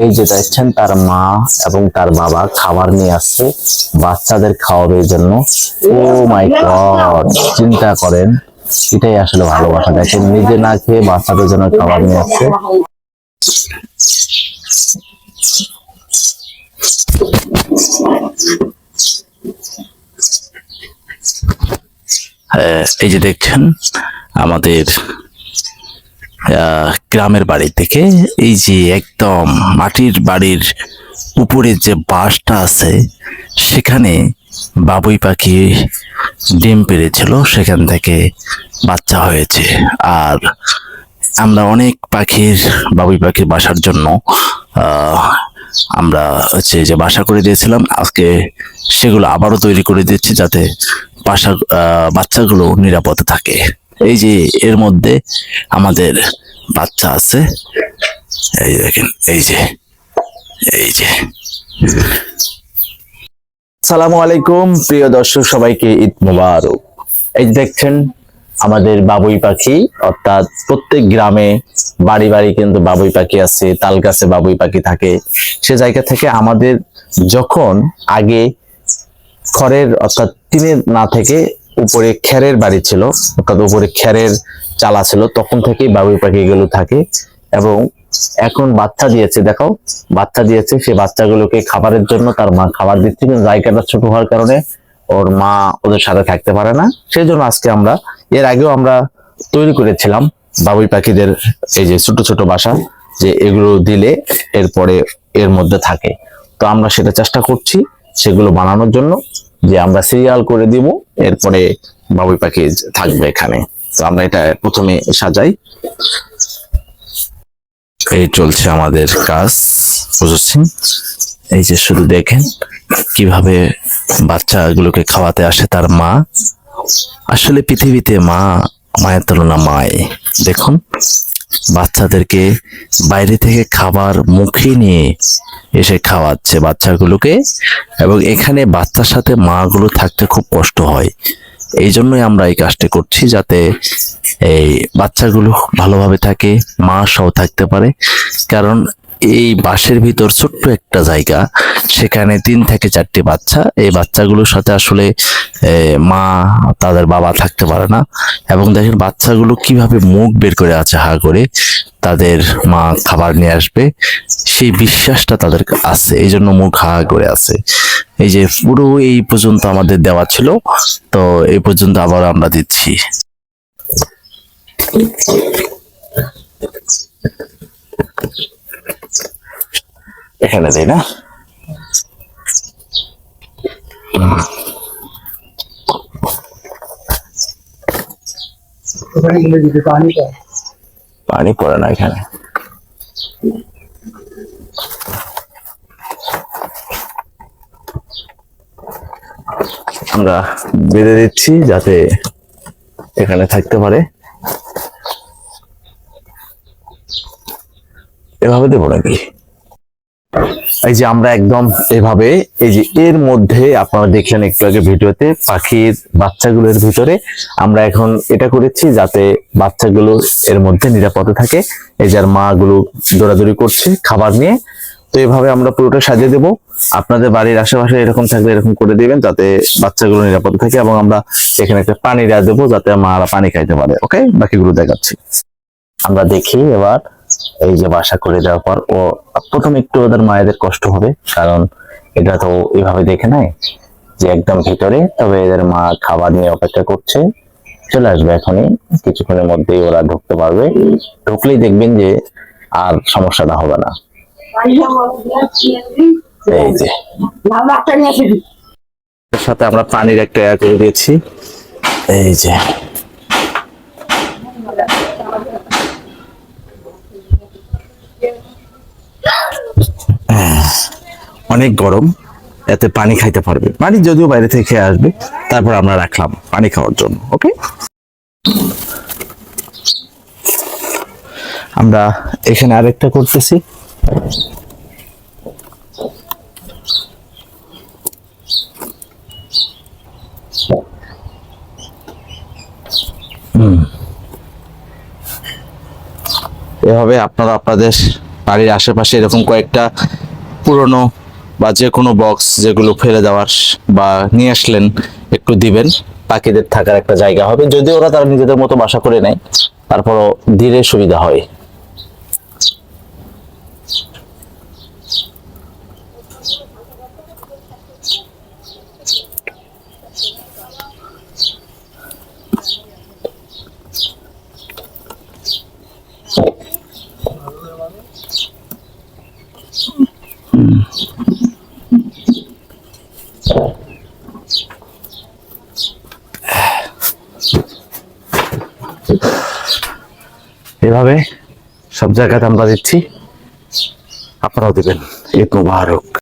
এই যে দেখছেন তার মা এবং তার বাবা খাবার নিয়ে আসছে বাচ্চাদের খাওয়ানোর জন্য। ও মাই গড, চিন্তা করেন, এটাই আসলে ভালোবাসা। দেখেন নিজে না খেয়ে বাচ্চাদের জন্য খাবার নিয়ে আসছে। এই যে দেখছেন আমাদের গ্রামের বাড়ি থেকে এই যে একদম মাটির বাড়ির উপরে যে বাঁশটা আছে সেখানে বাবুই পাখি ডিম পেড়েছিল, সেখান থেকে বাচ্চা হয়েছে। আর আমরা অনেক বাবুই পাখির বাসার জন্য আমরা হচ্ছে যে বাসা করে দিয়েছিলাম, আজকে সেগুলো আবারও তৈরি করে দিচ্ছি যাতে বাচ্চাগুলো নিরাপদে থাকে। এই যে এর মধ্যে আমাদের বাচ্চা আছে, এই দেখেন, এই যে আসসালামু আলাইকুম প্রিয় দর্শক, সবাইকে ঈদ মোবারক। এই দেখছেন আমাদের বাবুই পাখি, অর্থাৎ প্রত্যেক গ্রামে বাড়ি বাড়ি কিন্তু বাবুই পাখি আছে, তাল গাছে বাবুই পাখি থাকে। সে জায়গা থেকে আমাদের যখন আগে খড়ের অর্থাৎ টিনের না থেকে উপরে খেরের বাড়ি ছিল, অর্থাৎ উপরে খেরের চালা ছিল, তখন থেকেই বাবুই পাখিগুলো থাকে। এবং এখন বাচ্চা দিয়েছে, দেখো বাচ্চা দিয়েছে, সে বাচ্চাগুলোকে খাবারের জন্য তার মা খাবার দিচ্ছে, কিন্তু জায়গাটা ছোট হওয়ার কারণে ওর মা ওদের সাথে থাকতে পারে না। সেই জন্য আজকে আমরা, এর আগেও আমরা তৈরি করেছিলাম বাবুই পাখিদের এই যে ছোট ছোট বাসা, যে এগুলো দিলে এরপরে এর মধ্যে থাকে। তো আমরা সেটা চেষ্টা করছি সেগুলো বানানোর জন্য, যে আমরা সিরিয়াল করে দিব, এরপরে বাবুই পাখি থাকবে এখানে। তো আমরা এটা প্রথমে সাজাই। এই চলছে আমাদের কাজ, বুঝছেন? এই যে শুধু দেখেন কিভাবে বাচ্চাগুলোকে খাওয়াতে আসে তার মা। আসলে পৃথিবীতে মায়ের তুলনা মায়। দেখুন বাচ্চাদেরকে বাইরে থেকে খাবার মুখে নিয়ে এসে খাওয়াচ্ছে বাচ্চাগুলোকে, এবং এখানে বাচ্চার সাথে মাগুলো থাকতে খুব কষ্ট হয়। এই জন্যই আমরা এই কাজটি করছি, যাতে এই বাচ্চাগুলো ভালোভাবে থাকে, মা সহ থাকতে পারে। কারণ এই বাসের ভিতর ছোট্ট একটা জায়গা, সেখানে 3 থেকে 4টি বাচ্চা, এই বাচ্চাগুলোর সাথে আসলে মা তাদের বাবা থাকতে পারে না। এবং দেখেন বাচ্চাগুলো কিভাবে মুখ বের করে আছে হা করে, তাদের মা খাবার নিয়ে আসবে সেই বিশ্বাসটা তাদের আছে, এই জন্য মুখ হা করে আছে। এই যে পুরো এই পর্যন্ত আমাদের দেওয়া ছিল, তো এই পর্যন্ত আবার আমরা দিচ্ছি। এখানে দেই না, পানি পড়ে না এখানে। আমরা বেঁধে দিচ্ছি যাতে এখানে থাকতে পারে। এভাবে দেবো নাকি? এই যে আমরা একদম এভাবে, এই যে এর মধ্যে আপনারা দেখলেন একটু আগে ভিডিওতে পাখির বাচ্চাগুলোর ভিতরে আমরা এখন এটা করেছি যাতে বাচ্চাগুলো এর মধ্যে নিরাপদে থাকে। এই যে আর মা গুলো দৌড়াদৌড়ি করছে খাবার নিয়ে। তো এভাবে আমরা পুরোটা সাজিয়ে দেবো। আপনাদের বাড়ির আশেপাশে এরকম থাকলে এরকম করে দিবেন যাতে বাচ্চাগুলো নিরাপদে থাকে। এবং আমরা এখানে একটা পানি দেবো যাতে মারা পানি খাইতে পারে। ওকে, বাকিগুলো দেখাচ্ছি। আমরা দেখি এবার এই যে বাসা করে দেওয়ার পর ও প্রথমে একটু ওদের মায়েদের কষ্ট হবে, কারণ এটা তো এইভাবে দেখে নাই যে একদম ভিতরে। তবে এদের মা খাবার নিয়ে অপেক্ষা করছে, চলে আসবে এখনই, কিছুক্ষণের মধ্যেই ওরা ঢুকতে পারবে। ঢুকলেই দেখবেন যে আর সমস্যাটা হবে না। এই যে এর সাথে আমরা পানির একটা করে দিয়েছি। এই যে অনেক গরম, এতে পানি খাইতে পারবে। পানি যদিও বাইরে থেকে খেয়ে আসবে, তারপর আমরা রাখলাম পানি খাওয়ার জন্য। ওকে, আমরা এখানে আরেকটা করতেছি। এভাবে আপনারা আপনাদের বাড়ির আশেপাশে এরকম কয়েকটা পুরনো বা যে কোনো বক্স যেগুলো ফেলে দেওয়ার বা নিয়ে আসলেন একটু দিবেন, পাখিদের থাকার একটা জায়গা হবে। যদিও ওরা তারা নিজেদের মতো বাসা করে নেয়, তারপরও ধীরে সুবিধা হয়। এভাবে সব জায়গাতে আমরা দিচ্ছি, আপনারাও দিবেন। ঈদ মুবারক।